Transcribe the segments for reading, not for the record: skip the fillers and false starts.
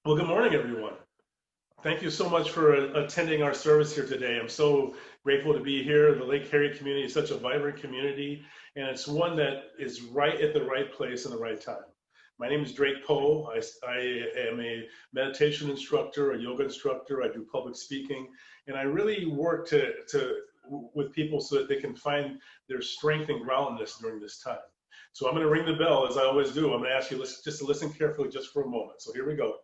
Well, good morning, everyone. Thank you so much for attending our service here today. I'm so grateful to be here. The Lake Harry community is such a vibrant community, and it's one that is right at the right place and the right time. My name is Drake Powe. I am a meditation instructor, a yoga instructor. I do public speaking, and I really work with people so that they can find their strength and groundedness during this time. So I'm going to ring the bell as I always do. I'm going to ask you just to listen carefully just for a moment. So here we go.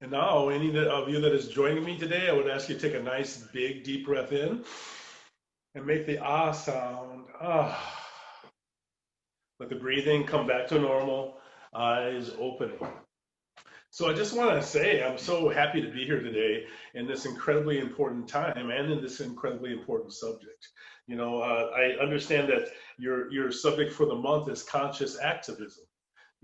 And now, any of you that is joining me today, I would ask you to take a nice, big, deep breath in and make the ah sound. Ah. Let the breathing come back to normal, eyes opening. So I just want to say I'm so happy to be here today in this incredibly important time and in this incredibly important subject. I understand that your subject for the month is conscious activism.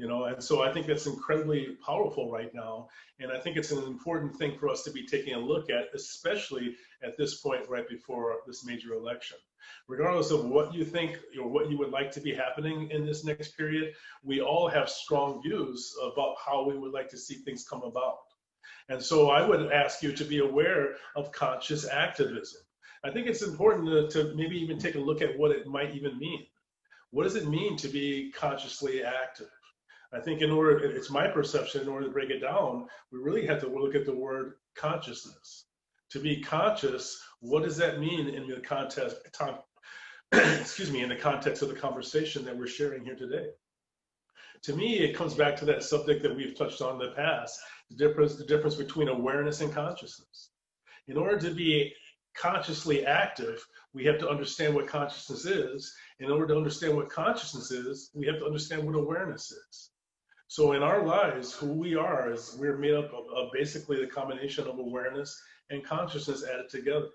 And so I think that's incredibly powerful right now. And I think it's an important thing for us to be taking a look at, especially at this point right before this major election. Regardless of what you think or what you would like to be happening in this next period, we all have strong views about how we would like to see things come about. And so I would ask you to be aware of conscious activism. I think it's important to maybe even take a look at what it might even mean. What does it mean to be consciously active? I think it's my perception, in order to break it down, we really have to look at the word consciousness. To be conscious, what does that mean in the context, in the context of the conversation that we're sharing here today? To me, it comes back to that subject that we've touched on in the past, the difference between awareness and consciousness. In order to be consciously active, we have to understand what consciousness is. In order to understand what consciousness is, we have to understand what awareness is. So in our lives, who we are is we're made up of basically the combination of awareness and consciousness added together.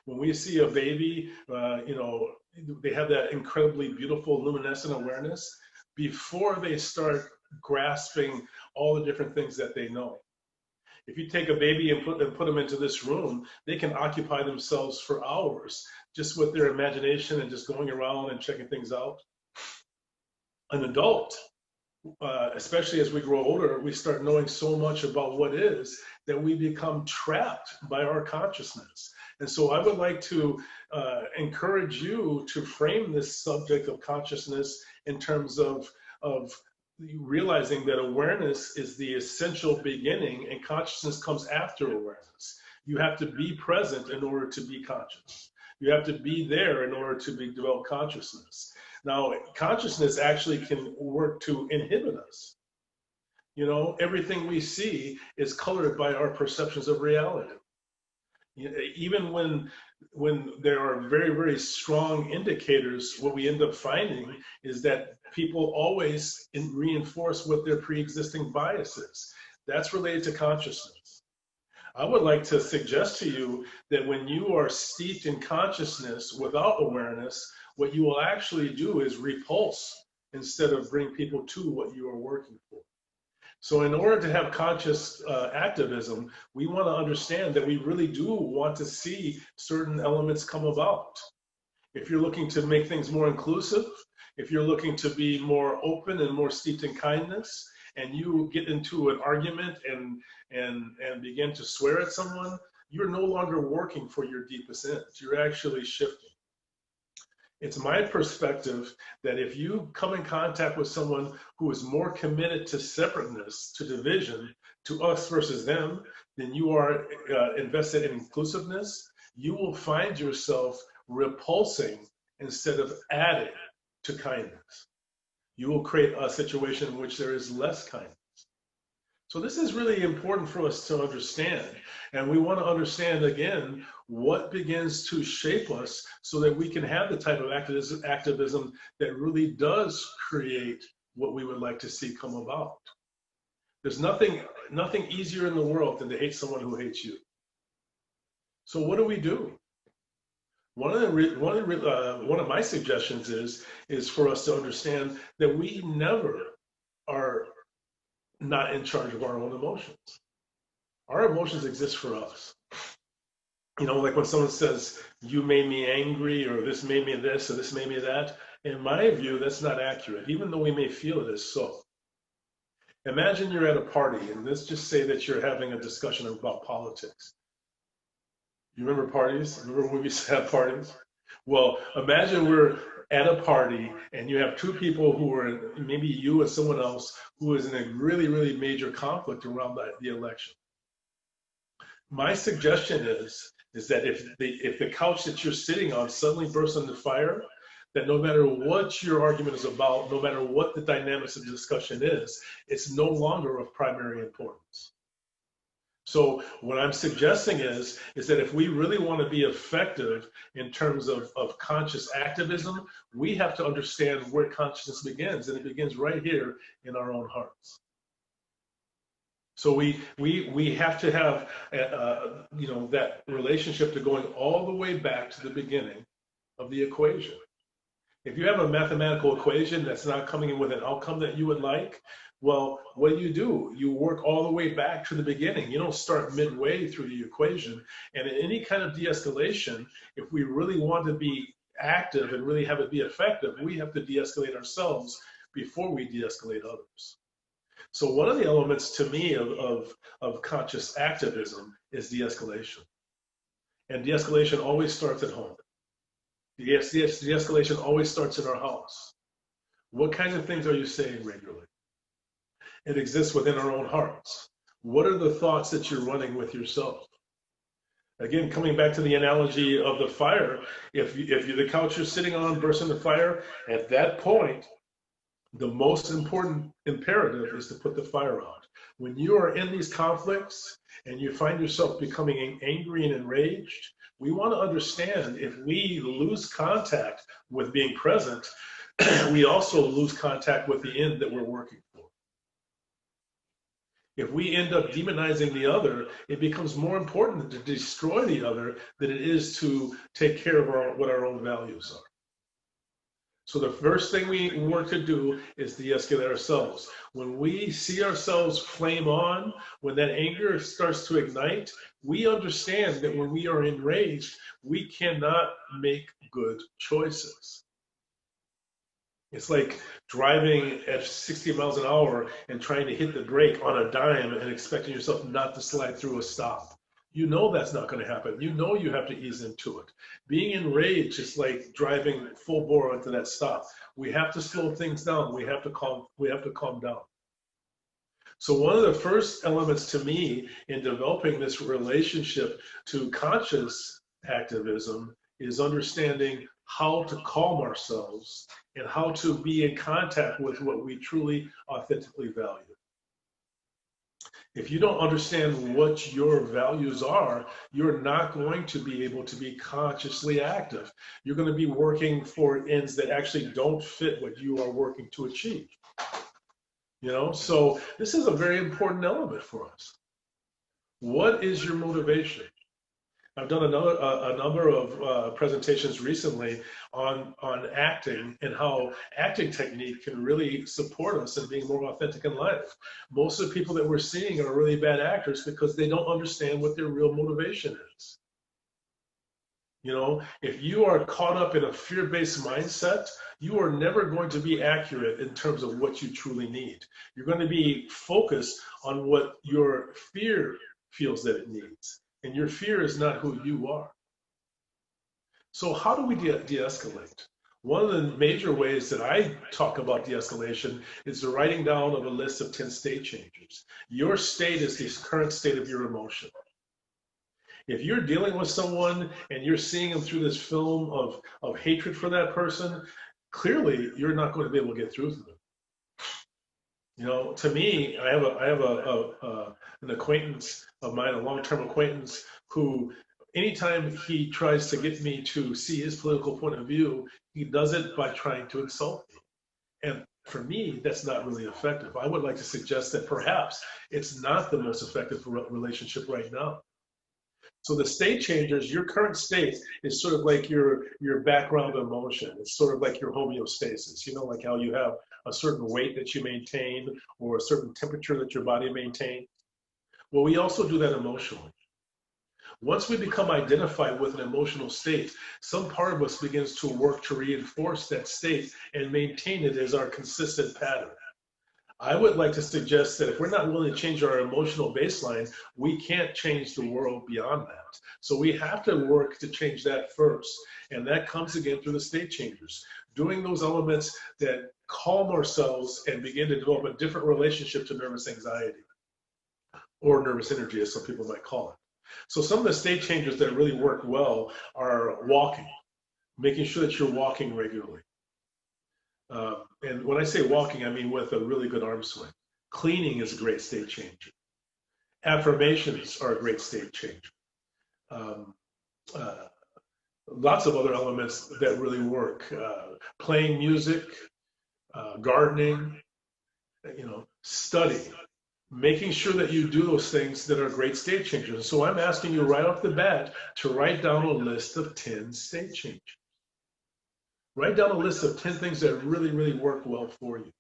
When we see a baby, they have that incredibly beautiful luminescent awareness before they start grasping all the different things that they know. If you take a baby and put them into this room, they can occupy themselves for hours just with their imagination and just going around and checking things out. An adult, especially as we grow older, we start knowing so much about what is that we become trapped by our consciousness. And so I would like to encourage you to frame this subject of consciousness in terms of realizing that awareness is the essential beginning and consciousness comes after awareness. You have to be present in order to be conscious. You have to be there in order to develop consciousness. Now, consciousness actually can work to inhibit us. Everything we see is colored by our perceptions of reality. Even when there are very, very strong indicators, what we end up finding is that people always reinforce what their pre-existing bias is. That's related to consciousness. I would like to suggest to you that when you are steeped in consciousness without awareness, what you will actually do is repulse instead of bring people to what you are working for. So in order to have conscious activism, we want to understand that we really do want to see certain elements come about. If you're looking to make things more inclusive, if you're looking to be more open and more steeped in kindness, and you get into an argument and begin to swear at someone, you're no longer working for your deepest ends. You're actually shifting. It's my perspective that if you come in contact with someone who is more committed to separateness, to division, to us versus them, than you are invested in inclusiveness, you will find yourself repulsing instead of adding to kindness. You will create a situation in which there is less kindness. So this is really important for us to understand. And we want to understand, again, what begins to shape us so that we can have the type of activism that really does create what we would like to see come about. There's nothing easier in the world than to hate someone who hates you. So what do we do? One of my suggestions is for us to understand that we never are not in charge of our own emotions. Our emotions exist for us. You know, like when someone says, you made me angry, or this made me this, or this made me that. In my view, that's not accurate, even though we may feel it is so. Imagine you're at a party, and let's just say that you're having a discussion about politics. You remember parties? Remember when we used to have parties? Well, imagine we're at a party and you have two people who are, maybe you and someone else, who is in a really, really major conflict around the election. My suggestion is that if the couch that you're sitting on suddenly bursts into fire, that no matter what your argument is about, no matter what the dynamics of the discussion is, it's no longer of primary importance. So what I'm suggesting is that if we really want to be effective in terms of conscious activism, we have to understand where consciousness begins, and it begins right here in our own hearts. So we have to have you know, that relationship to going all the way back to the beginning of the equation. If you have a mathematical equation that's not coming in with an outcome that you would like, well, what do? You work all the way back to the beginning. You don't start midway through the equation. And in any kind of de-escalation, if we really want to be active and really have it be effective, we have to de-escalate ourselves before we de-escalate others. So one of the elements to me of conscious activism is de-escalation. And de-escalation always starts at home. De-escalation always starts in our house. What kinds of things are you saying regularly? It exists within our own hearts. What are the thoughts that you're running with yourself? Again, coming back to the analogy of the fire, if the couch you're sitting on bursts into fire, at that point, the most important imperative is to put the fire out. When you are in these conflicts and you find yourself becoming angry and enraged, we want to understand if we lose contact with being present, we also lose contact with the end that we're working for. If we end up demonizing the other, it becomes more important to destroy the other than it is to take care of what our own values are. So the first thing we want to do is de-escalate ourselves. When we see ourselves flame on, when that anger starts to ignite, we understand that when we are enraged, we cannot make good choices. It's like driving at 60 miles an hour and trying to hit the brake on a dime and expecting yourself not to slide through a stop. You know that's not going to happen. You know you have to ease into it. Being enraged is like driving full bore into that stop. We have to slow things down. We have to calm down. So one of the first elements to me in developing this relationship to conscious activism is understanding how to calm ourselves and how to be in contact with what we truly, authentically value. If you don't understand what your values are, you're not going to be able to be consciously active. You're going to be working for ends that actually don't fit what you are working to achieve. You know, so this is a very important element for us. What is your motivation? I've done a number of presentations recently on acting and how acting technique can really support us in being more authentic in life. Most of the people that we're seeing are really bad actors because they don't understand what their real motivation is. You know, if you are caught up in a fear-based mindset, you are never going to be accurate in terms of what you truly need. You're going to be focused on what your fear feels that it needs. And your fear is not who you are. So how do we de-escalate? One of the major ways that I talk about de-escalation is the writing down of a list of 10 state changes. Your state is the current state of your emotion. If you're dealing with someone and you're seeing them through this film of hatred for that person, clearly you're not going to be able to get through to them. You know, to me, I have an acquaintance of mine, a long-term acquaintance, who anytime he tries to get me to see his political point of view, he does it by trying to insult me. And for me, that's not really effective. I would like to suggest that perhaps it's not the most effective relationship right now. So the state changers, your current state is sort of like your background emotion. It's sort of like your homeostasis, you know, like how you have a certain weight that you maintain or a certain temperature that your body maintains. Well, we also do that emotionally. Once we become identified with an emotional state, some part of us begins to work to reinforce that state and maintain it as our consistent pattern. I would like to suggest that if we're not willing to change our emotional baseline, we can't change the world beyond that. So we have to work to change that first. And that comes again through the state changers, doing those elements that calm ourselves and begin to develop a different relationship to nervous anxiety, or nervous energy, as some people might call it. So some of the state changers that really work well are walking, making sure that you're walking regularly. And when I say walking, I mean with a really good arm swing. Cleaning is a great state changer. Affirmations are a great state changer. Lots of other elements that really work. Playing music, gardening, study. Making sure that you do those things that are great state changers. So I'm asking you right off the bat to write down a list of 10 state changers. Write down a list of 10 things that really, really work well for you.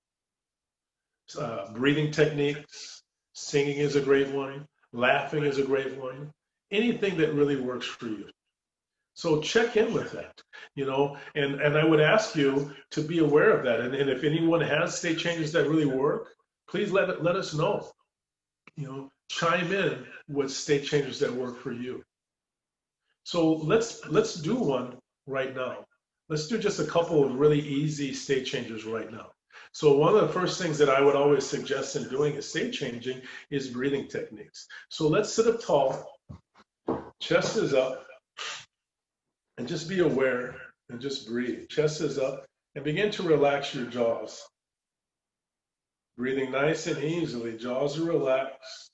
Breathing techniques, singing is a great one, laughing is a great one, anything that really works for you. So check in with that, and I would ask you to be aware of that. And if anyone has state changes that really work, please let us know. Chime in with state changes that work for you. So let's do one right now. Let's do just a couple of really easy state changes right now. So one of the first things that I would always suggest in doing a state changing is breathing techniques. So let's sit up tall, chest is up, and just be aware and just breathe. Chest is up, and begin to relax your jaws. Breathing nice and easily, jaws are relaxed,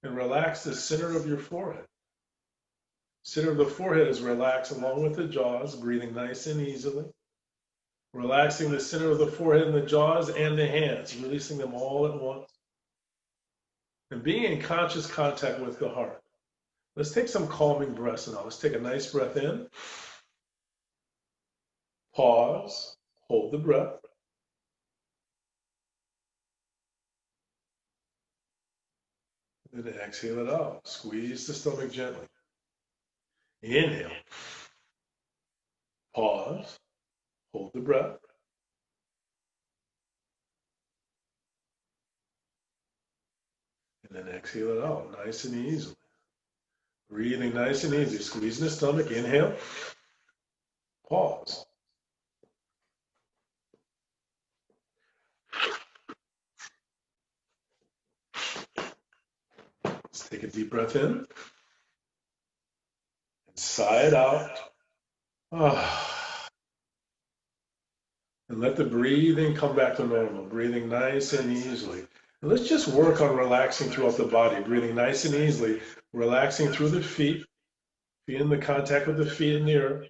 and relax the center of your forehead. Center of the forehead is relaxed along with the jaws, breathing nice and easily. Relaxing the center of the forehead and the jaws and the hands, releasing them all at once. And being in conscious contact with the heart. Let's take some calming breaths now. Let's take a nice breath in. Pause, hold the breath. And then exhale it out. Squeeze the stomach gently. Inhale. Pause. Hold the breath. And then exhale it out nice and easily. Breathing nice and easy. Squeezing the stomach. Inhale. Pause. Let's take a deep breath in. Sigh it out. And let the breathing come back to normal. Breathing nice and easily. And let's just work on relaxing throughout the body. Breathing nice and easily. Relaxing through the feet. Feeling the contact with the feet and the earth.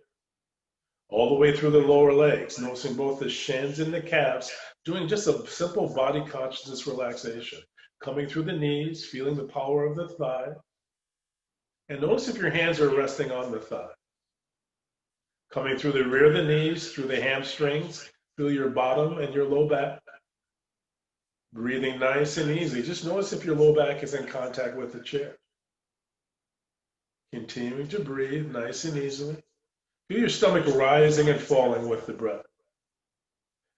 All the way through the lower legs. Noticing both the shins and the calves. Doing just a simple body consciousness relaxation. Coming through the knees. Feeling the power of the thigh. And notice if your hands are resting on the thigh. Coming through the rear of the knees, through the hamstrings, through your bottom and your low back. Breathing nice and easy. Just notice if your low back is in contact with the chair. Continuing to breathe nice and easily. Feel your stomach rising and falling with the breath.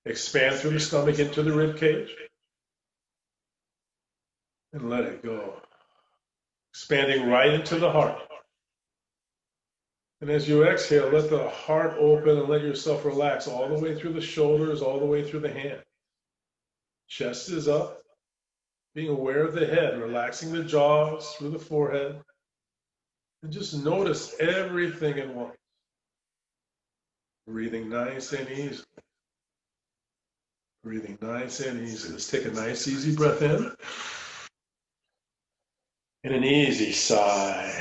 Expand through the stomach into the rib cage. And let it go. Expanding right into the heart. And as you exhale, let the heart open and let yourself relax all the way through the shoulders, all the way through the hand. Chest is up. Being aware of the head, relaxing the jaws through the forehead. And just notice everything at once. Breathing nice and easy. Breathing nice and easy. Let's take a nice, easy breath in. And an easy sigh.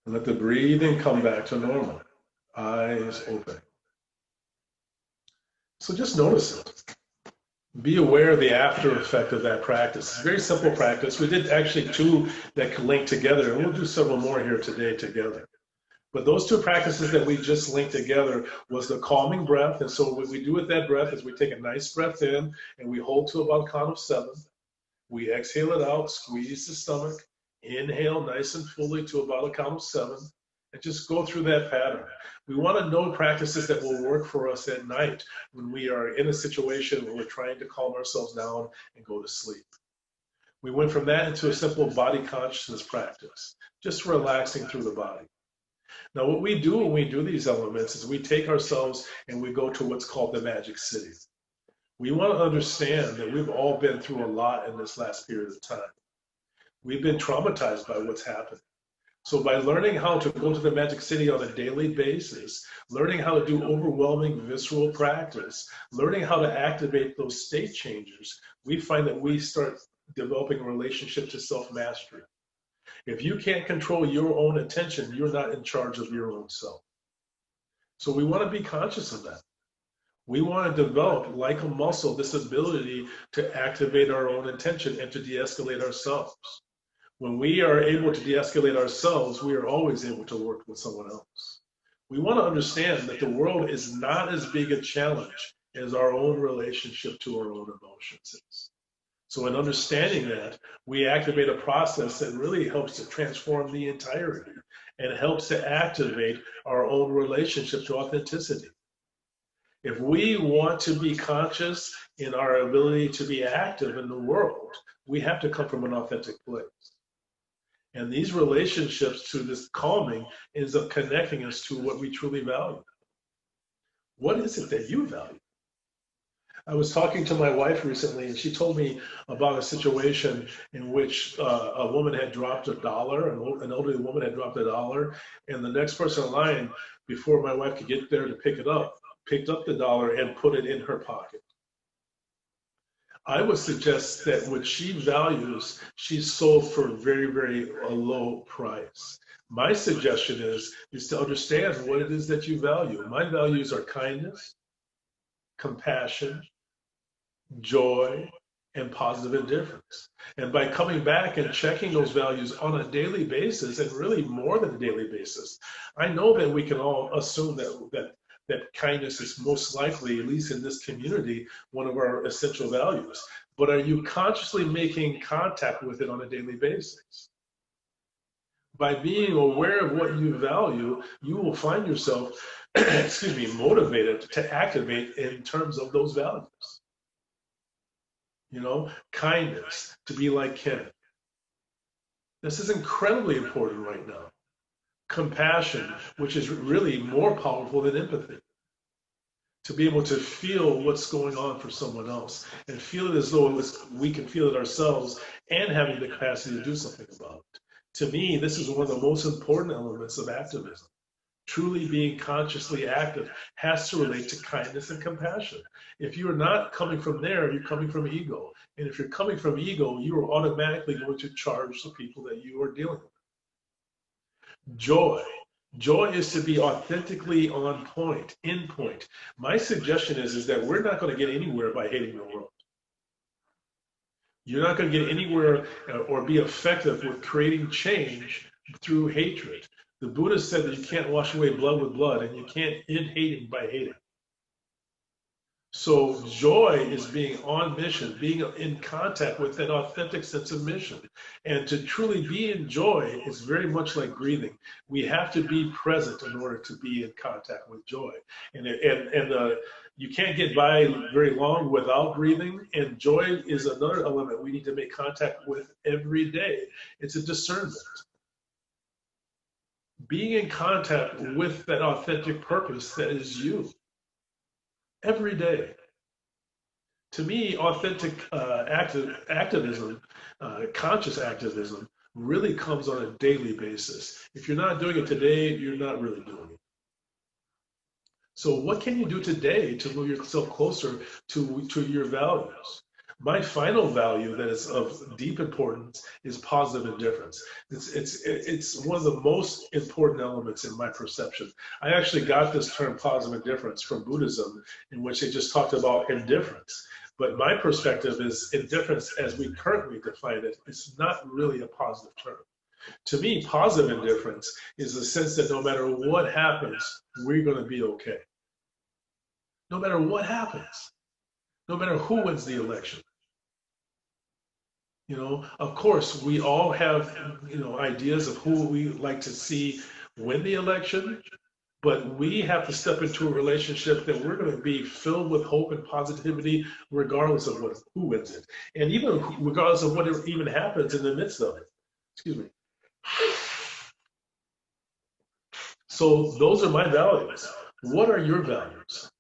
And let the breathing come back to normal. Eyes open. So just notice it. Be aware of the after effect of that practice. It's a very simple practice. We did actually 2 that can link together, and we'll do several more here today together. But those 2 practices that we just linked together was the calming breath. And so what we do with that breath is we take a nice breath in, and we hold to about count of 7. We exhale it out, squeeze the stomach, inhale nice and fully to about a count of 7, and just go through that pattern. We want to know practices that will work for us at night when we are in a situation where we're trying to calm ourselves down and go to sleep. We went from that into a simple body consciousness practice, just relaxing through the body. Now, what we do when we do these elements is we take ourselves and we go to what's called the magic city. We want to understand that we've all been through a lot in this last period of time. We've been traumatized by what's happened. So by learning how to go to the magic city on a daily basis, learning how to do overwhelming visceral practice, learning how to activate those state changers, we find that we start developing a relationship to self-mastery. If you can't control your own attention, you're not in charge of your own self. So we want to be conscious of that. We want to develop, like a muscle, this ability to activate our own attention and to de-escalate ourselves. When we are able to de-escalate ourselves, we are always able to work with someone else. We want to understand that the world is not as big a challenge as our own relationship to our own emotions is. So in understanding that, we activate a process that really helps to transform the entirety and helps to activate our own relationship to authenticity. If we want to be conscious in our ability to be active in the world, we have to come from an authentic place. And these relationships to this calming ends up connecting us to what we truly value. What is it that you value? I was talking to my wife recently, and she told me about a situation in which a woman had dropped $1, an elderly woman had dropped $1, and the next person in line, before my wife could get there to pick it up, picked up the $1 and put it in her pocket. I would suggest that what she values, she's sold for a very, very low price. My suggestion is to understand what it is that you value. My values are kindness, compassion, joy, and positive indifference. And by coming back and checking those values on a daily basis, and really more than a daily basis, I know that we can all assume that kindness is most likely, at least in this community, one of our essential values. But are you consciously making contact with it on a daily basis? By being aware of what you value, you will find yourself, motivated to activate in terms of those values. You know, kindness, to be like Ken. This is incredibly important right now. Compassion, which is really more powerful than empathy. To be able to feel what's going on for someone else and feel it as though we can feel it ourselves and having the capacity to do something about it. To me, this is one of the most important elements of activism. Truly being consciously active has to relate to kindness and compassion. If you're not coming from there, you're coming from ego. And if you're coming from ego, you are automatically going to charge the people that you are dealing with. Joy. Joy is to be authentically on point, in point. My suggestion is that we're not going to get anywhere by hating the world. You're not going to get anywhere or be effective with creating change through hatred. The Buddha said that you can't wash away blood with blood, and you can't end hating by hating. So joy is being on mission, being in contact with an authentic sense of mission. And to truly be in joy is very much like breathing. We have to be present in order to be in contact with joy. And you can't get by very long without breathing. And joy is another element we need to make contact with every day. It's a discernment. Being in contact with that authentic purpose that is you. Every day. To me, authentic activism, conscious activism, really comes on a daily basis. If you're not doing it today, you're not really doing it. So what can you do today to move yourself closer to your values? My final value that is of deep importance is positive indifference. It's one of the most important elements in my perception. I actually got this term positive indifference from Buddhism, in which they just talked about indifference. But my perspective is indifference, as we currently define it, is not really a positive term. To me, positive indifference is the sense that no matter what happens, we're going to be okay. No matter what happens, no matter who wins the election. You know, of course, we all have, you know, ideas of who we like to see win the election, but we have to step into a relationship that we're going to be filled with hope and positivity, regardless of who wins it, and even regardless of what even happens in the midst of it. Excuse me. So those are my values. What are your values?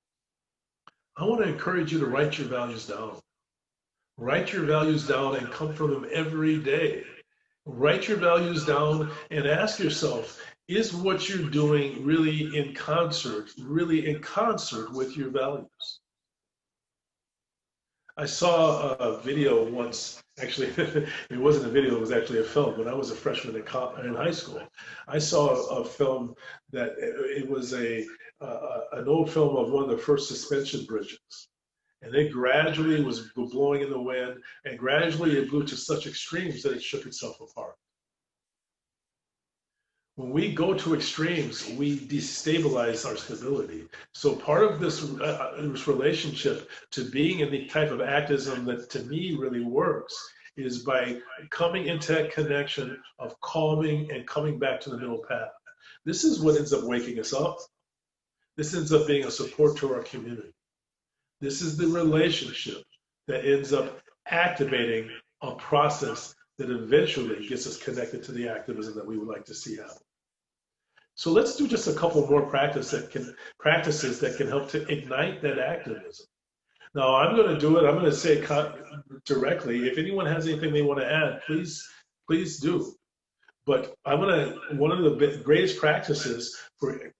I want to encourage you to write your values down. Write your values down and come from them every day. Write your values down and ask yourself, is what you're doing really in concert with your values? I saw a video once, actually, it wasn't a video, it was actually a film. When I was a freshman in high school, I saw a film that it was an old film of one of the first suspension bridges. And it gradually was blowing in the wind, and gradually it blew to such extremes that it shook itself apart. When we go to extremes, we destabilize our stability. So part of this relationship to being in the type of activism that to me really works is by coming into that connection of calming and coming back to the middle path. This is what ends up waking us up. This ends up being a support to our community. This is the relationship that ends up activating a process that eventually gets us connected to the activism that we would like to see happen. So let's do just a couple more practices that can help to ignite that activism. Now I'm going to do it. I'm going to say it directly. If anyone has anything they want to add, please do. But one of the greatest practices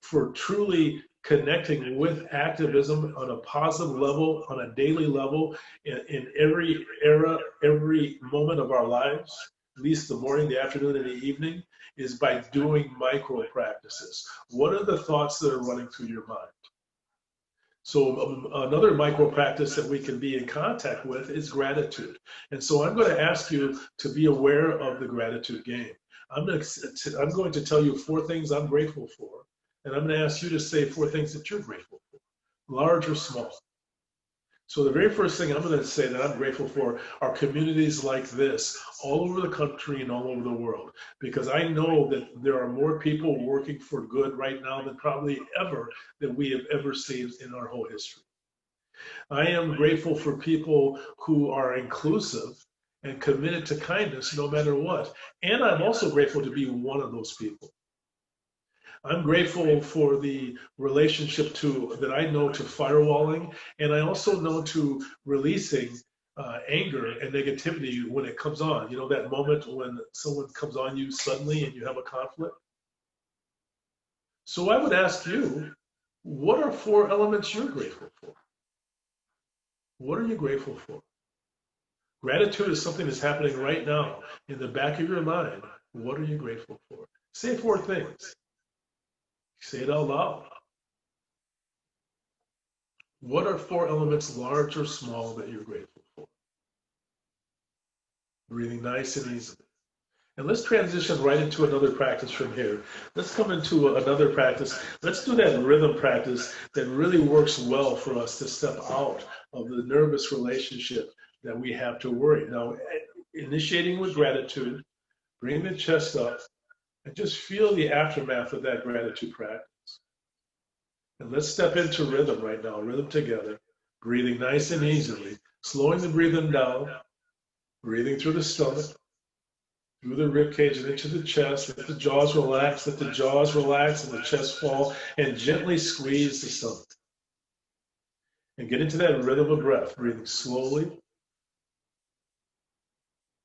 for truly connecting with activism on a positive level, on a daily level, in every era, every moment of our lives, at least the morning, the afternoon, and the evening, is by doing micro practices. What are the thoughts that are running through your mind? So another micro practice that we can be in contact with is gratitude. And so I'm going to ask you to be aware of the gratitude game. I'm going to tell you 4 things I'm grateful for, and I'm going to ask you to say 4 things that you're grateful for, large or small. So the very first thing I'm going to say that I'm grateful for are communities like this all over the country and all over the world, because I know that there are more people working for good right now than probably ever that we have ever seen in our whole history. I am grateful for people who are inclusive and committed to kindness no matter what. And I'm also grateful to be one of those people. I'm grateful for the relationship that I know to firewalling, and I also know to releasing anger and negativity when it comes on. You know, that moment when someone comes on you suddenly and you have a conflict. So I would ask you, what are 4 elements you're grateful for? What are you grateful for? Gratitude is something that's happening right now in the back of your mind. What are you grateful for? Say 4 things. Say it out loud. What are 4 elements, large or small, that you're grateful for? Breathing nice and easily. And let's transition right into another practice from here. Let's come into another practice. Let's do that rhythm practice that really works well for us to step out of the nervous relationship that we have to worry. Now, initiating with gratitude, bring the chest up, and just feel the aftermath of that gratitude practice. And let's step into rhythm right now, rhythm together, breathing nice and easily, slowing the breathing down, breathing through the stomach, through the rib cage and into the chest. Let the jaws relax, and the chest fall, and gently squeeze the stomach. And get into that rhythm of breath, breathing slowly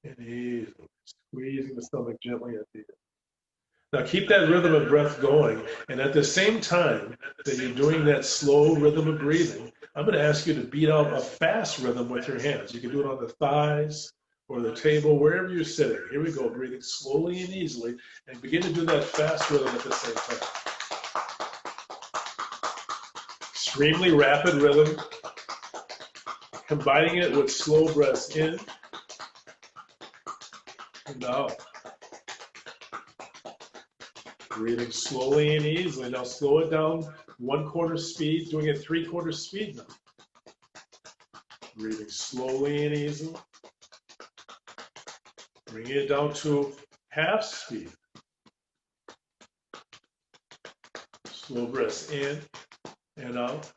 and easily, squeezing the stomach gently at the end. Now keep that rhythm of breath going, and at the same time that you're doing that slow rhythm of breathing, I'm going to ask you to beat out a fast rhythm with your hands. You can do it on the thighs or the table, wherever you're sitting. Here we go, breathing slowly and easily, and begin to do that fast rhythm at the same time. Extremely rapid rhythm, combining it with slow breaths in and out. Breathing slowly and easily. Now slow it down 1/4 speed, doing it 3/4 speed now. Breathing slowly and easily. Bringing it down to half speed. Slow breaths in and out.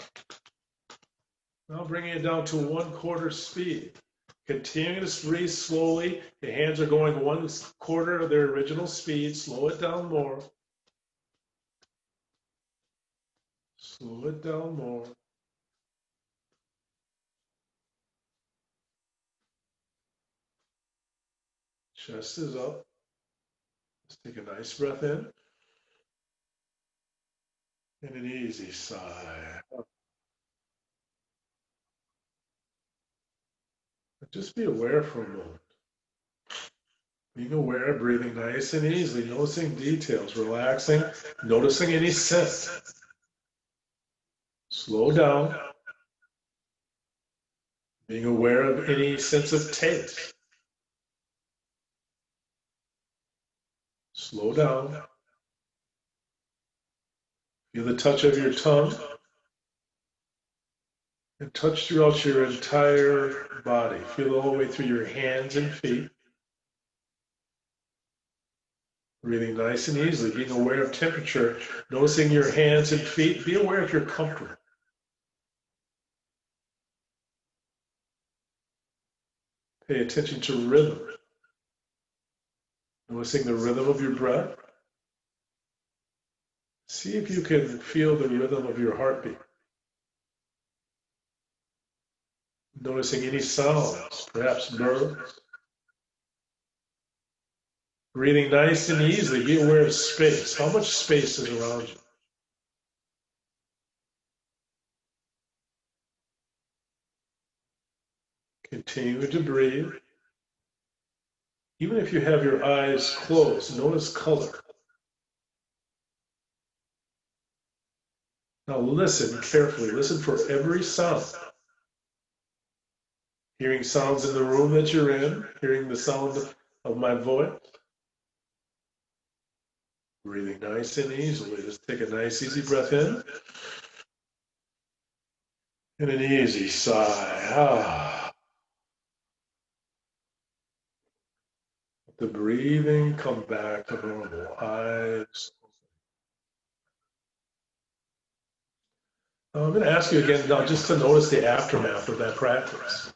Now bringing it down to 1/4 speed. Continuing to breathe slowly. The hands are going 1/4 of their original speed. Slow it down more. Slow it down more. Chest is up. Let's take a nice breath in. And an easy sigh. Just be aware for a moment. Being aware, breathing nice and easily, noticing details, relaxing, noticing any scent. Slow down. Being aware of any sense of taste. Slow down. Feel the touch of your tongue. And touch throughout your entire body. Feel all the way through your hands and feet. Breathing nice and easily, being aware of temperature, noticing your hands and feet. Be aware if you're comfortable. Pay attention to rhythm. Noticing the rhythm of your breath. See if you can feel the rhythm of your heartbeat. Noticing any sounds, perhaps birds. Breathing nice and easily, be aware of space. How much space is around you? Continue to breathe. Even if you have your eyes closed, notice color. Now listen carefully. Listen for every sound. Hearing sounds in the room that you're in, hearing the sound of my voice. Breathing nice and easily. Just take a nice, easy breath in. And an easy sigh. Let the breathing come back to normal. Eyes. Now I'm going to ask you again now just to notice the aftermath of that practice.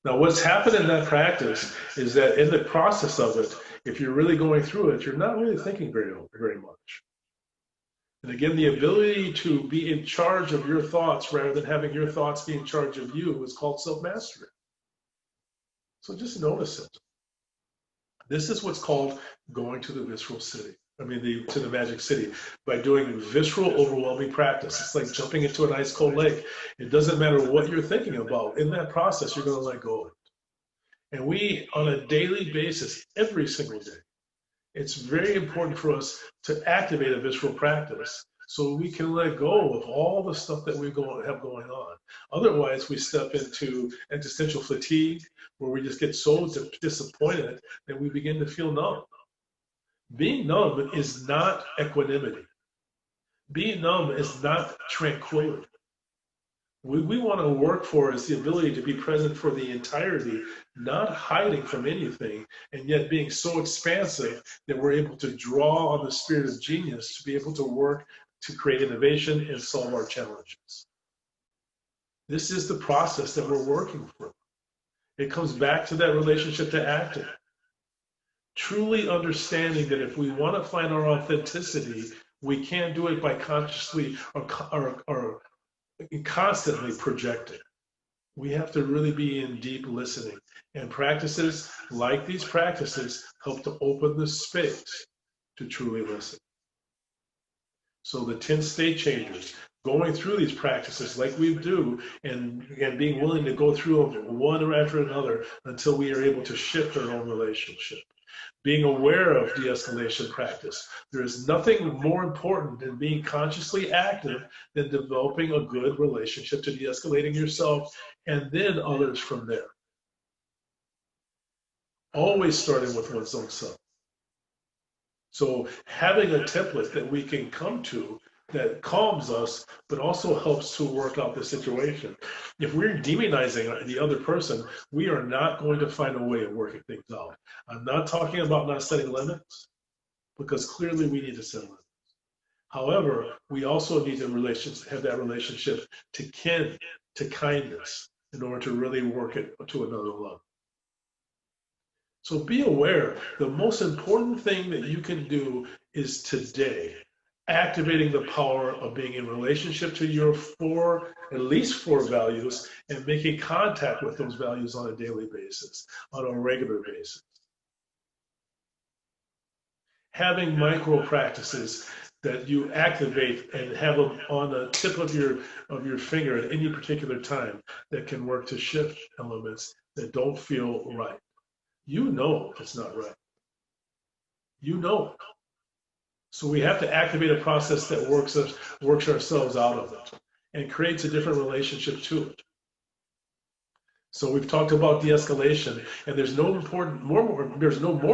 Now what's happened in that practice is that in the process of it, if you're really going through it, you're not really thinking very much. And again, the ability to be in charge of your thoughts rather than having your thoughts be in charge of you is called self-mastery. So just notice it. This is what's called going to the visceral city. To the magic city by doing visceral, overwhelming practice. It's like jumping into an ice cold lake. It doesn't matter what you're thinking about. In that process, you're going to let go of it. And we, on a daily basis, every single day, it's very important for us to activate a visceral practice so we can let go of all the stuff that we have going on. Otherwise, we step into existential fatigue where we just get so disappointed that we begin to feel numb. Being numb is not equanimity. Being numb is not tranquility. What we want to work for is the ability to be present for the entirety, not hiding from anything, and yet being so expansive that we're able to draw on the spirit of genius to be able to work to create innovation and solve our challenges. This is the process that we're working for. It comes back to that relationship to acting. Truly understanding that if we want to find our authenticity, we can't do it by consciously or constantly projecting. We have to really be in deep listening. And practices like these practices help to open the space to truly listen. So the 10 state changers, going through these practices like we do and being willing to go through them one after another until we are able to shift our own relationship. Being aware of de-escalation practice. There is nothing more important than being consciously active than developing a good relationship to de-escalating yourself and then others from there. Always starting with one's own self. So having a template that we can come to that calms us, but also helps to work out the situation. If we're demonizing the other person, we are not going to find a way of working things out. I'm not talking about not setting limits, because clearly we need to set limits. However, we also need to have that relationship to kin, to kindness, in order to really work it to another level. So be aware, the most important thing that you can do is today, activating the power of being in relationship to your at least four values, and making contact with those values on a daily basis, on a regular basis. Having micro practices that you activate and have them on the tip of your finger at any particular time that can work to shift elements that don't feel right. You know it's not right. You know it. So we have to activate a process that works ourselves out of it and creates a different relationship to it. So we've talked about de-escalation, and there's no more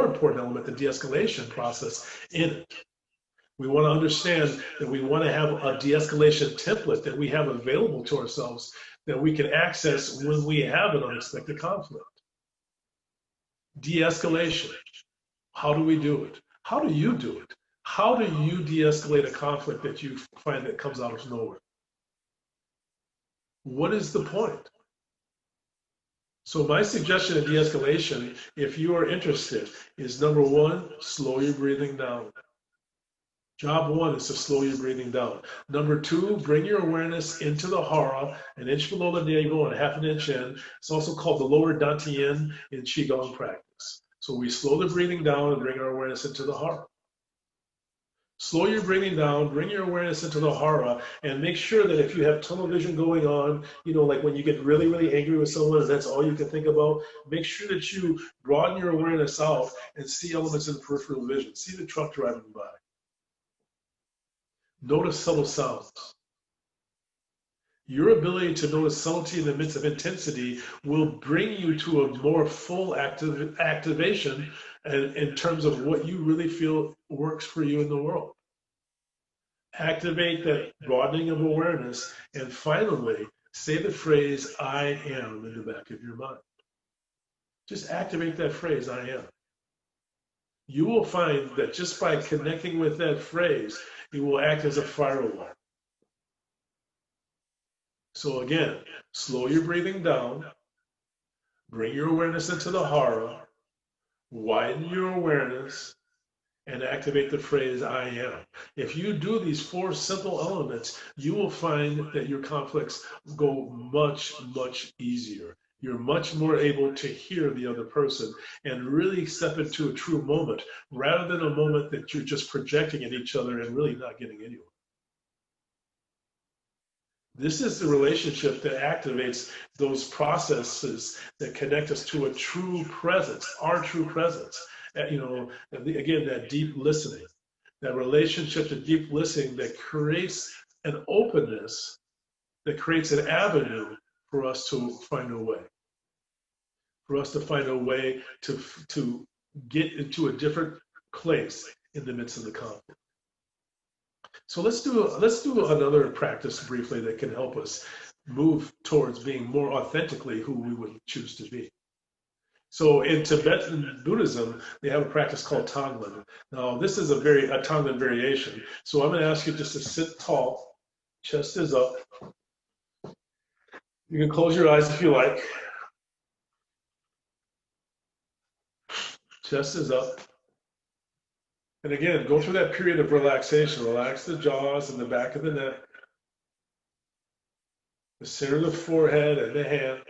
important element than de-escalation process in it. We want to understand that we want to have a de-escalation template that we have available to ourselves that we can access when we have an unexpected conflict. De-escalation. How do we do it? How do you do it? How do you de-escalate a conflict that you find that comes out of nowhere? What is the point? So my suggestion in de-escalation, if you are interested, is number one, slow your breathing down. Job one is to slow your breathing down. Number two, bring your awareness into the hara, an inch below the navel and half an inch in. It's also called the lower dantian in Qigong practice. So we slow the breathing down and bring our awareness into the hara. Slow your breathing down, bring your awareness into the hara, and make sure that if you have tunnel vision going on, like when you get really, really angry with someone and that's all you can think about, make sure that you broaden your awareness out and see elements in peripheral vision. See the truck driving by. Notice subtle sounds. Your ability to notice subtlety in the midst of intensity will bring you to a more full activation in terms of what you really feel works for you in the world. Activate that broadening of awareness, and finally, say the phrase, I am, in the back of your mind. Just activate that phrase, I am. You will find that just by connecting with that phrase, it will act as a fire alarm. So again, slow your breathing down, bring your awareness into the hara, widen your awareness, and activate the phrase, I am. If you do these four simple elements, you will find that your conflicts go much, much easier. You're much more able to hear the other person and really step into a true moment, rather than a moment that you're just projecting at each other and really not getting anywhere. This is the relationship that activates those processes that connect us to a true presence, our true presence. Again, that deep listening, that relationship to deep listening that creates an openness, that creates an avenue for us to find a way, to get into a different place in the midst of the conflict. So let's do another practice briefly that can help us move towards being more authentically who we would choose to be. So in Tibetan Buddhism, they have a practice called Tonglen. Now this is a Tonglen variation. So I'm going to ask you just to sit tall, chest is up. You can close your eyes if you like. Chest is up. And again, go through that period of relaxation. Relax the jaws and the back of the neck, the center of the forehead and the hand.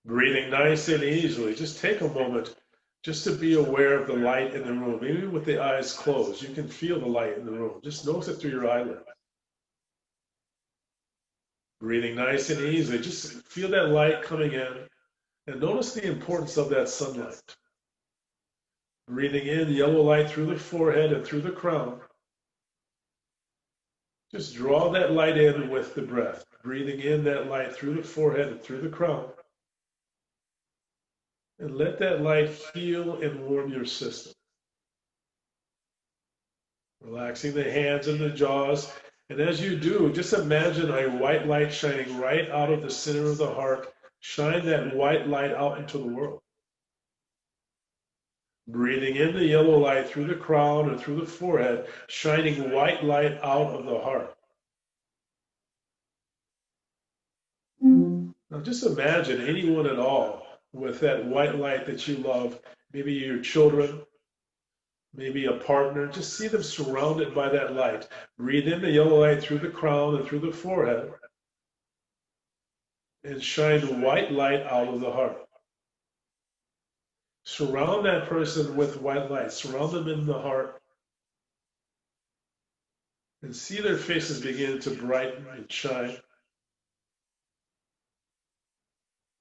Breathing nice and easily. Just take a moment just to be aware of the light in the room. Even with the eyes closed, you can feel the light in the room. Just notice it through your eyelids. Breathing nice and easily. Just feel that light coming in and notice the importance of that sunlight. Breathing in yellow light through the forehead and through the crown. Just draw that light in with the breath. Breathing in that light through the forehead and through the crown. And let that light heal and warm your system. Relaxing the hands and the jaws. And as you do, just imagine a white light shining right out of the center of the heart. Shine that white light out into the world. Breathing in the yellow light through the crown and through the forehead, shining white light out of the heart. Now just imagine anyone at all with that white light that you love, maybe your children, maybe a partner, just see them surrounded by that light. Breathe in the yellow light through the crown and through the forehead, and shine white light out of the heart. Surround that person with white light. Surround them in the heart. And see their faces begin to brighten and shine.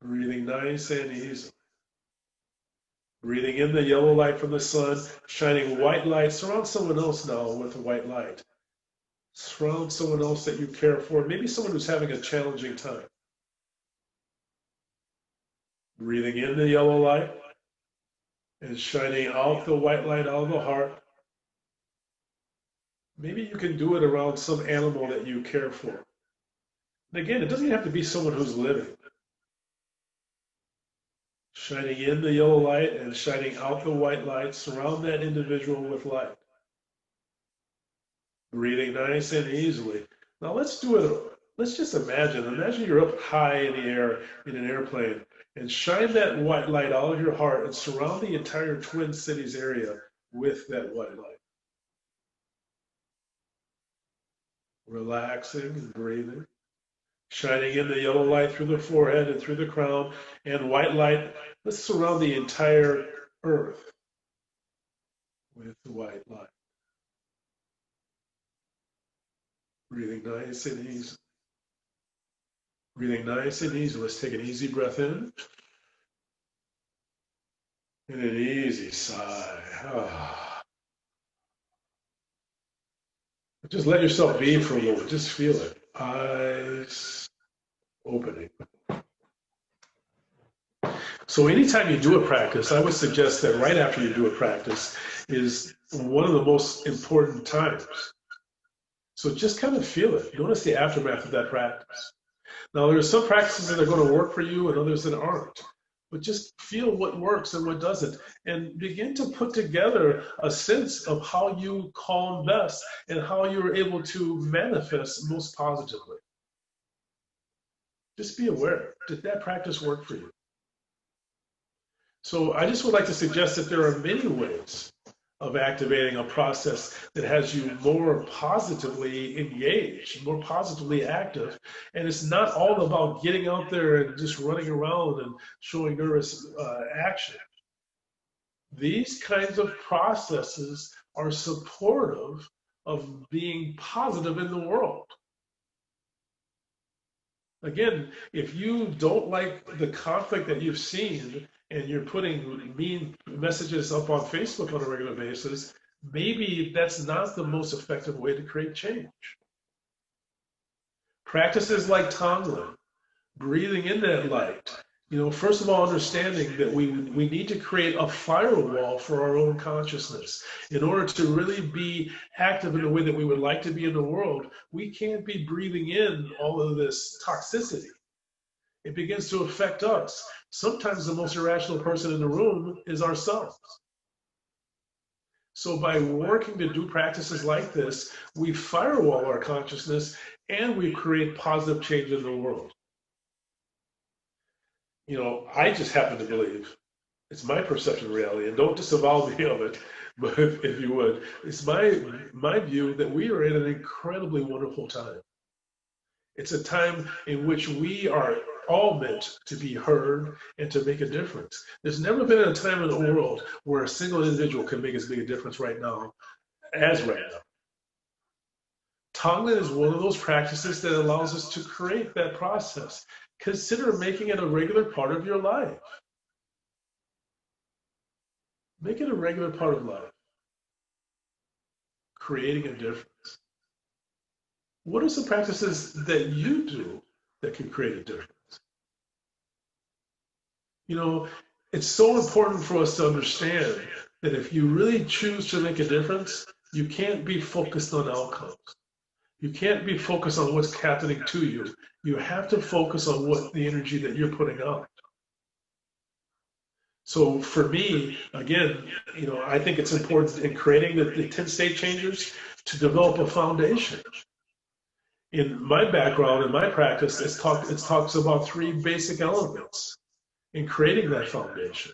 Breathing nice and easy. Breathing in the yellow light from the sun, shining white light. Surround someone else now with white light. Surround someone else that you care for, maybe someone who's having a challenging time. Breathing in the yellow light and shining out the white light out of the heart. Maybe you can do it around some animal that you care for. And again, it doesn't have to be someone who's living. Shining in the yellow light and shining out the white light, surround that individual with light. Breathing nice and easily. Now let's do it. Let's just imagine you're up high in the air in an airplane, and shine that white light out of your heart and surround the entire Twin Cities area with that white light. Relaxing and breathing. Shining in the yellow light through the forehead and through the crown, and white light. Let's surround the entire earth with the white light. Breathing nice and easy. Breathing nice and easy. Let's take an easy breath in. And an easy sigh. Ah. Just let yourself be for a moment. Just feel it. Eyes opening. So anytime you do a practice, I would suggest that right after you do a practice is one of the most important times. So just kind of feel it. Notice the aftermath of that practice. Now, there are some practices that are going to work for you and others that aren't. But just feel what works and what doesn't, and begin to put together a sense of how you calm best and how you're able to manifest most positively. Just be aware. Did that practice work for you? So I just would like to suggest that there are many ways of activating a process that has you more positively engaged, more positively active. And it's not all about getting out there and just running around and showing nervous action. These kinds of processes are supportive of being positive in the world. Again, if you don't like the conflict that you've seen, and you're putting mean messages up on Facebook on a regular basis, maybe that's not the most effective way to create change. Practices like Tonglen, breathing in that light, first of all, understanding that we need to create a firewall for our own consciousness. In order to really be active in the way that we would like to be in the world, we can't be breathing in all of this toxicity. It begins to affect us. Sometimes the most irrational person in the room is ourselves. So by working to do practices like this, we firewall our consciousness and we create positive change in the world. I just happen to believe, it's my perception of reality, and don't disavow me of it, but if you would, it's my view that we are in an incredibly wonderful time. It's a time in which we are all meant to be heard and to make a difference. There's never been a time in the world where a single individual can make as big a difference right now as right now. Tonglen is one of those practices that allows us to create that process. Consider making it a regular part of your life. Make it a regular part of life. Creating a difference. What are some practices that you do that can create a difference? It's so important for us to understand that if you really choose to make a difference, you can't be focused on outcomes. You can't be focused on what's happening to you. You have to focus on what the energy that you're putting out. So for me, again, I think it's important in creating the 10 state changers to develop a foundation. In my background, in my practice, it talks about 3 basic elements in creating that foundation.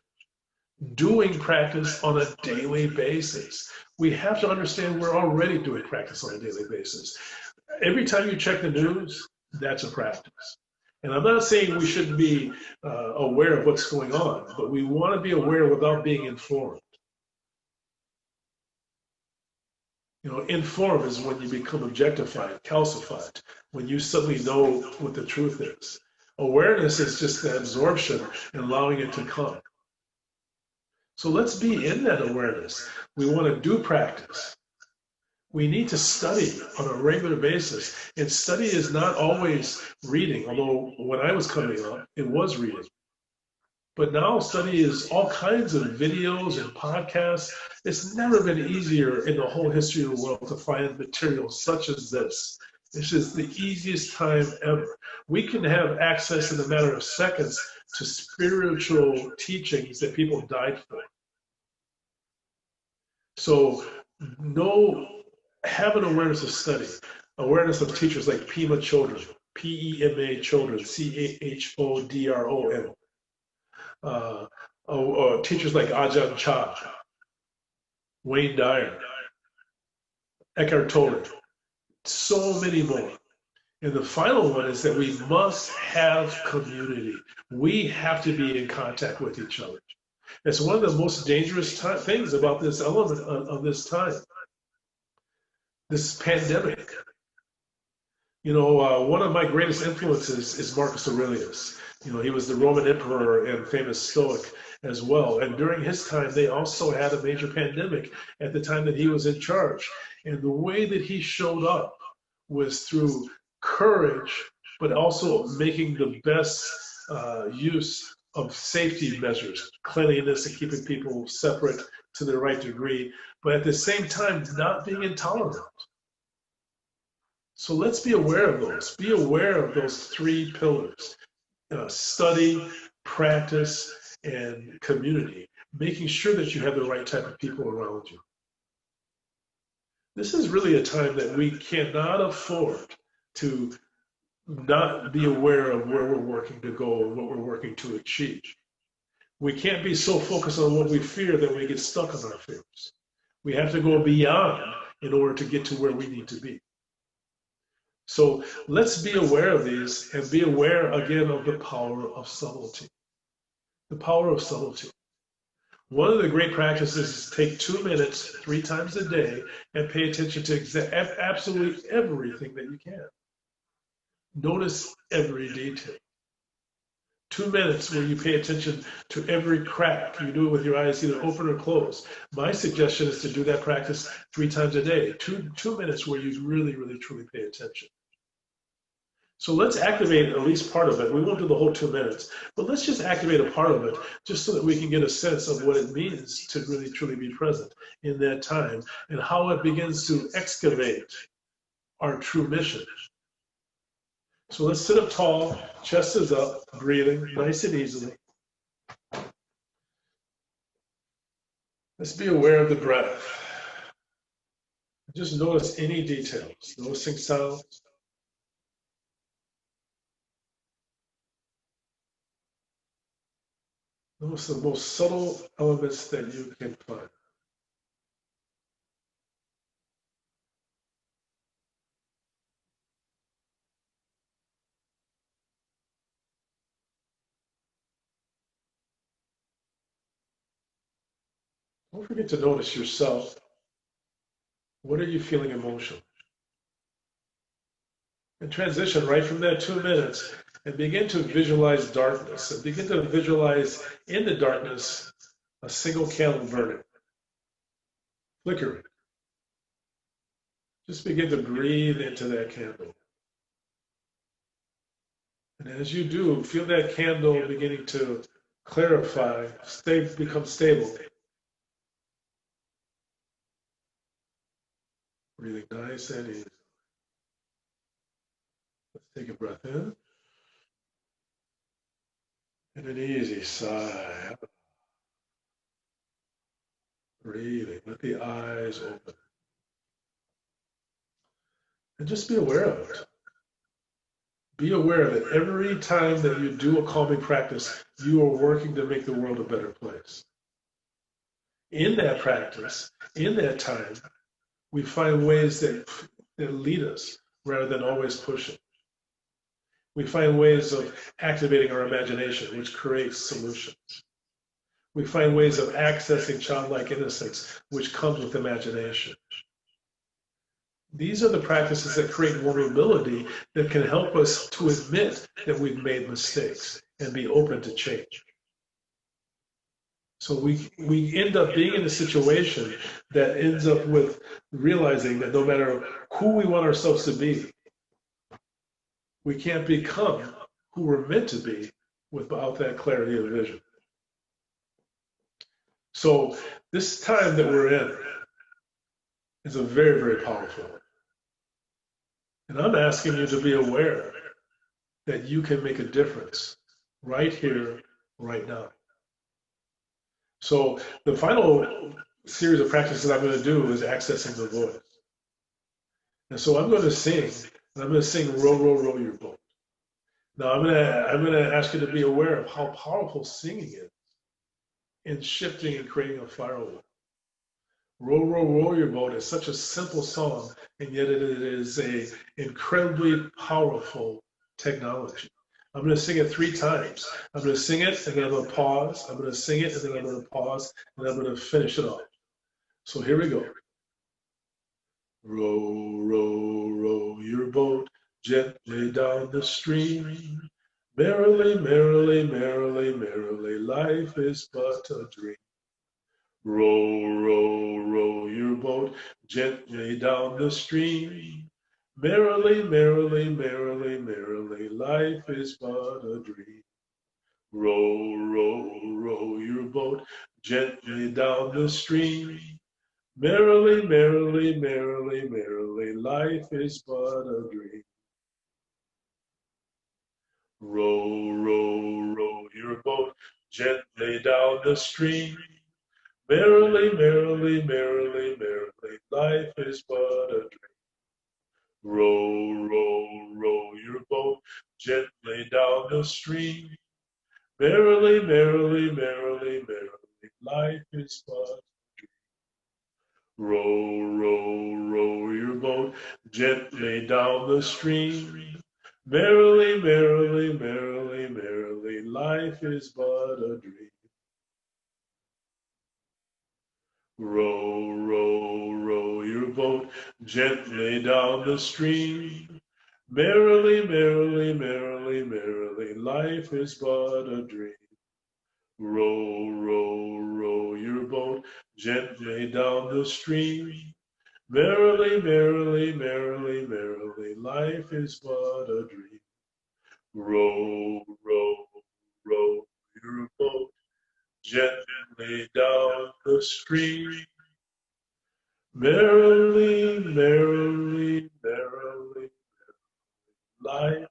Doing practice on a daily basis. We have to understand we're already doing practice on a daily basis. Every time you check the news, that's a practice. And I'm not saying we shouldn't be aware of what's going on, but we want to be aware without being informed. Informed is when you become objectified, calcified, when you suddenly know what the truth is. Awareness is just the absorption and allowing it to come. So let's be in that awareness. We want to do practice. We need to study on a regular basis. And study is not always reading, although when I was coming up, it was reading. But now study is all kinds of videos and podcasts. It's never been easier in the whole history of the world to find material such as this. This is the easiest time ever. We can have access in a matter of seconds to spiritual teachings that people died for. So have an awareness of study, awareness of teachers like Pema Chodron, P-E-M-A Chodron, C-H-O-D-R-O-N. Teachers like Ajahn Chah, Wayne Dyer, Eckhart Tolle, so many more. And the final one is that we must have community. We have to be in contact with each other. It's one of the most dangerous things about this element of this time, this pandemic. One of my greatest influences is Marcus Aurelius. He was the Roman emperor and famous Stoic as well. And during his time, they also had a major pandemic at the time that he was in charge. And the way that he showed up was through courage, but also making the best use of safety measures, cleanliness and keeping people separate to the right degree, but at the same time, not being intolerant. So let's be aware of those. Be aware of those 3 pillars. Study, practice, and community. Making sure that you have the right type of people around you. This is really a time that we cannot afford to not be aware of where we're working to go and what we're working to achieve. We can't be so focused on what we fear that we get stuck on our fears. We have to go beyond in order to get to where we need to be. So let's be aware of these and be aware again of the power of subtlety. The power of subtlety. One of the great practices is take 2 minutes 3 times a day and pay attention to absolutely everything that you can. Notice every detail. 2 minutes where you pay attention to every crack. You do it with your eyes either open or closed. My suggestion is to do that practice 3 times a day. Two minutes where you really, really, truly pay attention. So let's activate at least part of it. We won't do the whole 2 minutes, but let's just activate a part of it just so that we can get a sense of what it means to really, truly be present in that time and how it begins to excavate our true mission. So let's sit up tall, chest is up, breathing nice and easily. Let's be aware of the breath. Just notice any details, noticing sounds. Notice the most subtle elements that you can find. Don't forget to notice yourself. What are you feeling emotionally? And transition right from that 2 minutes and begin to visualize darkness and begin to visualize in the darkness a single candle burning, flickering. Just begin to breathe into that candle. And as you do, feel that candle beginning to clarify, become stable. Breathing nice and easy. Let's take a breath in. And an easy sigh. Breathing. Let the eyes open. And just be aware of it. Be aware that every time that you do a calming practice, you are working to make the world a better place. In that practice, in that time, we find ways that lead us rather than always pushing. We find ways of activating our imagination, which creates solutions. We find ways of accessing childlike innocence, which comes with imagination. These are the practices that create vulnerability that can help us to admit that we've made mistakes and be open to change. So we end up being in a situation that ends up with realizing that no matter who we want ourselves to be, we can't become who we're meant to be without that clarity of vision. So this time that we're in is a very, very powerful one. And I'm asking you to be aware that you can make a difference right here, right now. So the final series of practices I'm going to do is accessing the voice. And so I'm going to sing, and I'm going to sing Row, Row, Row Your Boat. Now I'm going to ask you to be aware of how powerful singing is in shifting and creating a firewall. Row, row, row your boat is such a simple song, and yet it is a incredibly powerful technology. I'm going to sing it 3 times. I'm going to sing it, and then I'm going to pause. I'm going to sing it, and then I'm going to pause, and I'm going to finish it off. So here we go. Row, row, row your boat gently down the stream. Merrily, merrily, merrily, merrily, life is but a dream. Row, row, row your boat gently down the stream. Merrily, merrily, merrily, merrily, life is but a dream. Row, row, row your boat gently down the stream. Merrily, merrily, merrily, merrily, life is but a dream. Row, row, row your boat gently down the stream. Merrily, merrily, merrily, merrily, life is but a dream. Row, row, row your boat gently down the stream. Merrily, merrily, merrily, merrily, life is but a dream. Row, row, row your boat gently down the stream. Merrily, merrily, merrily, merrily, life is but a dream. Row, row, row your boat gently down the stream. Merrily, merrily, merrily, merrily, life is but a dream. Row, row, row your boat gently down the stream. Merrily, merrily, merrily, merrily, life is but a dream. Row, row, row your boat gently down the stream. Merrily, merrily, merrily, life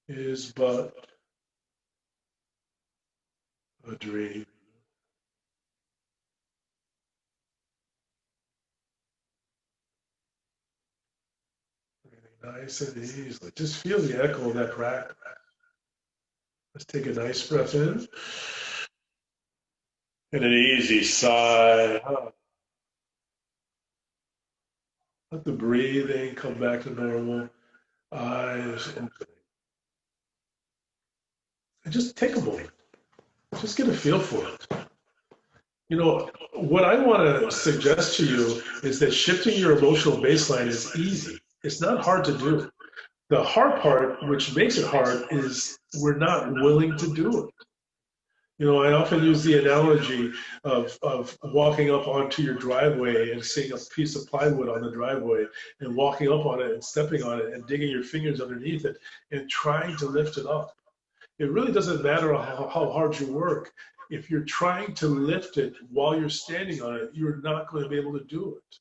is but a dream. Breathing nice and easily. Just feel the echo of that practice. Let's take a nice breath in. And an easy sigh. Let the breathing come back to normal. Eyes open. And just take a moment. Just get a feel for it. You know, what I want to suggest to you is that shifting your emotional baseline is easy. It's not hard to do. The hard part, which makes it hard, is we're not willing to do it. You know, I often use the analogy of walking up onto your driveway and seeing a piece of plywood on the driveway and walking up on it and stepping on it and digging your fingers underneath it and trying to lift it up. It really doesn't matter how hard you work. if you're trying to lift it while you're standing on it, you're not going to be able to do it.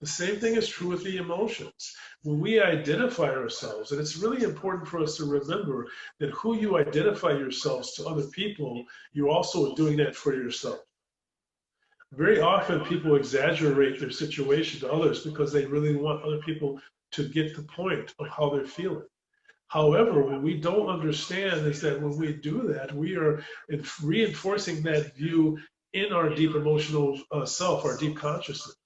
The same thing is true with the emotions. When we identify ourselves, and it's really important for us to remember that who you identify yourselves to other people, you're also doing that for yourself. Very often people exaggerate their situation to others because they really want other people to get the point of how they're feeling. However, what we don't understand is that when we do that, we are reinforcing that view in our deep emotional self, our deep consciousness.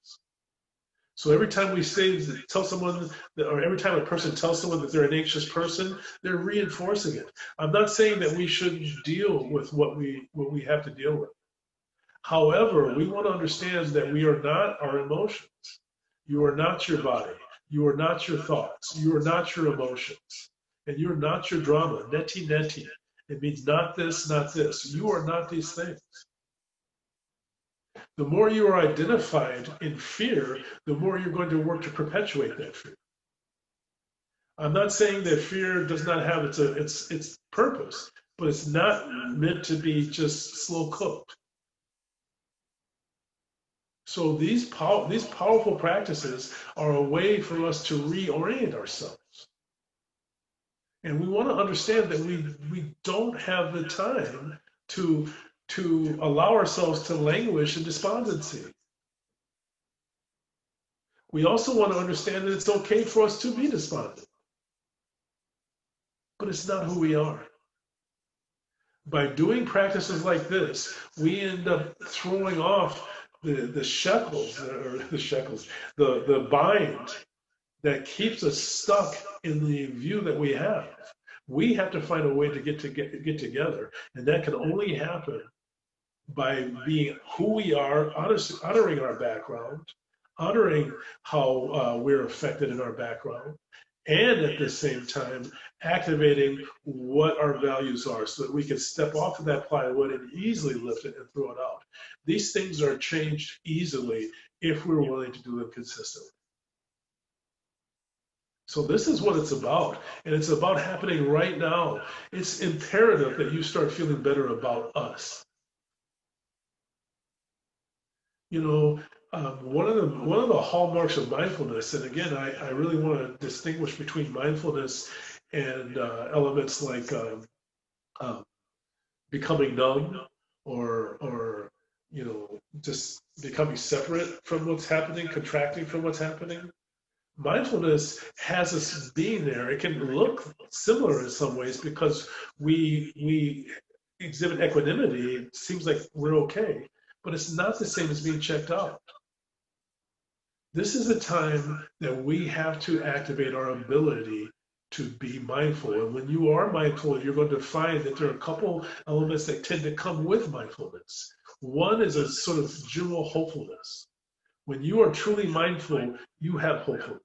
So every time we tell someone, or every time a person tells someone that they're an anxious person, they're reinforcing it. I'm not saying that we shouldn't deal with what we have to deal with. However, we want to understand that we are not our emotions. You are not your body. You are not your thoughts. You are not your emotions. And you're not your drama. Neti neti. It means not this, not this. You are not these things. The more you are identified in fear, the more you're going to work to perpetuate that fear. I'm not saying that fear does not have its purpose, but it's not meant to be just slow cooked. So these powerful practices are a way for us to reorient ourselves. And we want to understand that we don't have the time to allow ourselves to languish in despondency. We also want to understand that it's okay for us to be despondent. But it's not who we are. By doing practices like this, we end up throwing off the shackles, the bind that keeps us stuck in the view that we have. We have to find a way to get together, and that can only happen by being who we are, honoring our background, honoring how we're affected in our background, and at the same time activating what our values are so that we can step off of that plywood and easily lift it and throw it out. These things are changed easily if we're willing to do them consistently. So this is what it's about, and it's about happening right now. It's imperative that you start feeling better about us. You know, one of the hallmarks of mindfulness, and again, I really want to distinguish between mindfulness and elements like becoming numb or just becoming separate from what's happening, contracting from what's happening. Mindfulness has us being there. It can look similar in some ways because we exhibit equanimity. It seems like we're okay, but it's not the same as being checked out. This is a time that we have to activate our ability to be mindful. And when you are mindful, you're going to find that there are a couple elements that tend to come with mindfulness. One is a sort of general hopefulness. When you are truly mindful, you have hopefulness.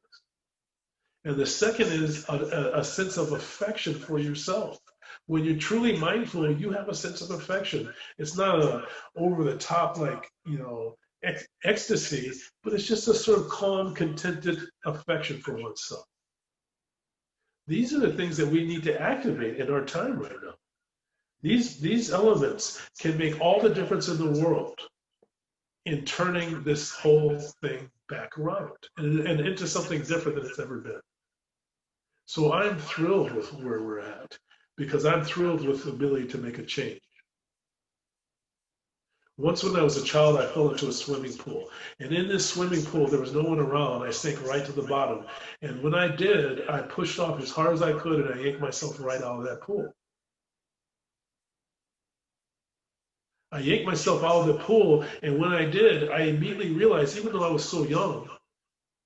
And the second is a sense of affection for yourself. When you're truly mindful, you have a sense of affection. It's not a over the top, like, ecstasy, but it's just a sort of calm, contented affection for oneself. These are the things that we need to activate in our time right now. These elements can make all the difference in the world in turning this whole thing back around and into something different than it's ever been. So I'm thrilled with where we're at because I'm thrilled with the ability to make a change. Once when I was a child, I fell into a swimming pool. And in this swimming pool, there was no one around. I sank right to the bottom. And when I did, I pushed off as hard as I could and I yanked myself right out of that pool. I yanked myself out of the pool, and when I did, I immediately realized, even though I was so young,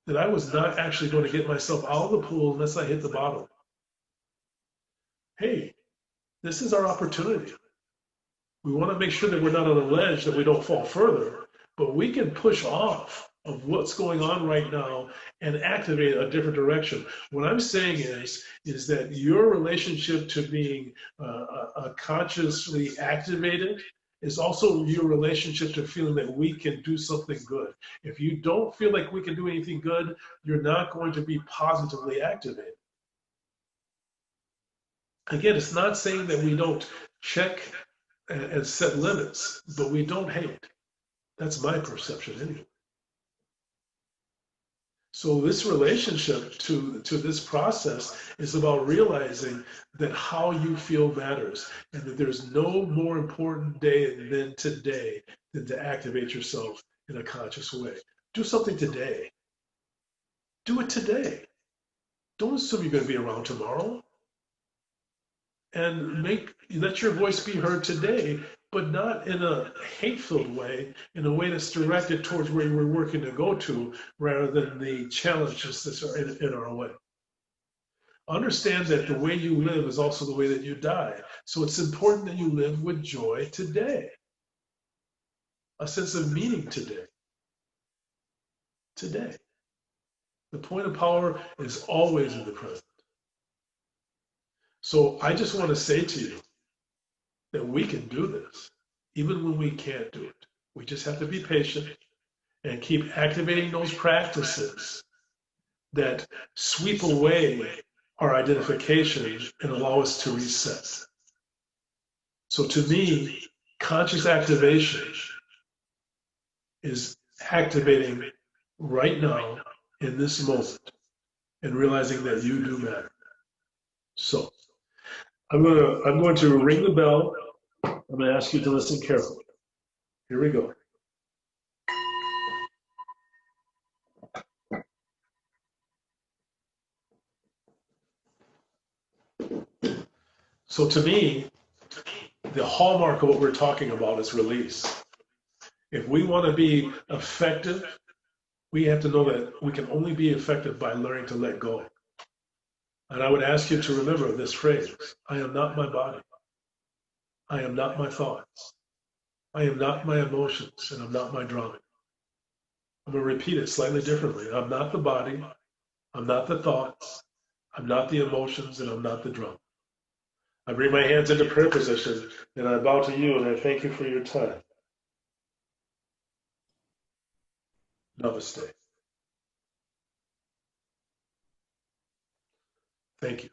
that I was not actually going to get myself out of the pool unless I hit the bottom. Hey, this is our opportunity. We want to make sure that we're not on a ledge, that we don't fall further, but we can push off of what's going on right now and activate a different direction. What I'm saying is that your relationship to being consciously activated is also your relationship to feeling that we can do something good. If you don't feel like we can do anything good, you're not going to be positively activated. Again, it's not saying that we don't check and set limits, but we don't hate. That's my perception anyway. So this relationship to this process is about realizing that how you feel matters, and that there's no more important day than today than to activate yourself in a conscious way. Do something today. Do it today. Don't assume you're going to be around tomorrow. And let your voice be heard today, but not in a hate-filled way, in a way that's directed towards where we're working to go to, rather than the challenges that are in our way. Understand that the way you live is also the way that you die. So it's important that you live with joy today, a sense of meaning today. Today. The point of power is always in the present. So I just want to say to you that we can do this, even when we can't do it. We just have to be patient and keep activating those practices that sweep away our identification and allow us to reset. So to me, conscious activation is activating right now in this moment and realizing that you do matter. So I'm going to ring the bell. I'm going to ask you to listen carefully. Here we go. So to me, the hallmark of what we're talking about is release. If we want to be effective, we have to know that we can only be effective by learning to let go. And I would ask you to remember this phrase: I am not my body. I am not my thoughts. I am not my emotions, and I'm not my drama. I'm going to repeat it slightly differently. I'm not the body. I'm not the thoughts. I'm not the emotions, and I'm not the drama. I bring my hands into prayer position, and I bow to you, and I thank you for your time. Namaste. Thank you.